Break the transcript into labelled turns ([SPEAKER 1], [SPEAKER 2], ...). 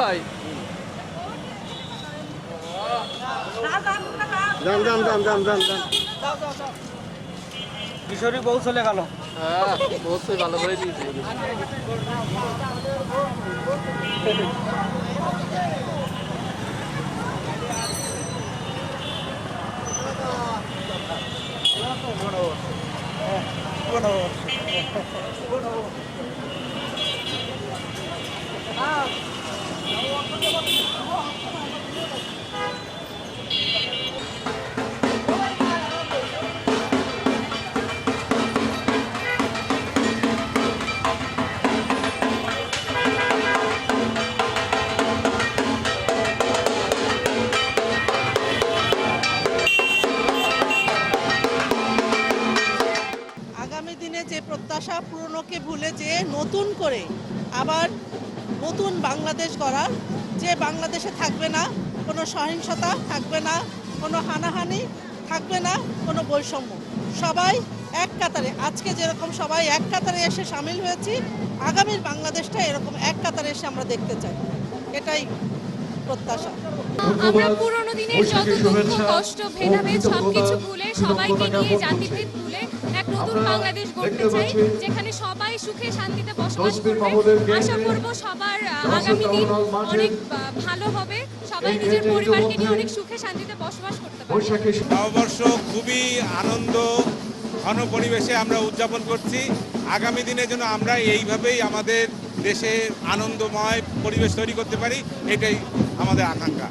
[SPEAKER 1] ভাই
[SPEAKER 2] কিশোরী বউ চলে গেল।
[SPEAKER 1] হ্যাঁ অবশ্যই ভালো করে দিয়েছি।
[SPEAKER 3] আগামী দিনে যে প্রত্যাশা পুরনোকে ভুলে যে নতুন করে আবার নতুন বাংলাদেশ গড়ার, যে বাংলাদেশে থাকবে না কোনো সহিংসতা, থাকবে না কোনো হানাহানি, থাকবে না কোনো বৈষম্য, সবাই এক কাতারে, আজকে যেরকম সবাই এক কাতারে এসে সামিল হয়েছি, আগামীর বাংলাদেশটা এরকম এক কাতারে এসে আমরা দেখতে চাই, এটাই প্রত্যাশা।
[SPEAKER 4] আমরা পুরোনো দিনের যত দুঃখ কষ্ট ভেদাভেদ সবকিছু ভুলে সবাইকে নিয়ে জাতিভেদ ভুলে এক নতুন বাংলাদেশ গড়তে চাই, যেখানে সবাই সুখে শান্তিতে বসবাস করবে। আশা করব সবার আগামী দিন অনেক ভালো হবে, সবাই নিজের পরিবারকে নিয়ে অনেক সুখে শান্তিতে বসবাস করতে পারবে।
[SPEAKER 5] নববর্ষ খুবই আনন্দ ঘন পরিবেশে আমরা উদযাপন করছি। আগামী দিনের জন্য আমরা এইভাবেই আমাদের দেশে আনন্দময় পরিবেশ তৈরি করতে পারি, এটাই আমাদের আকাঙ্ক্ষা।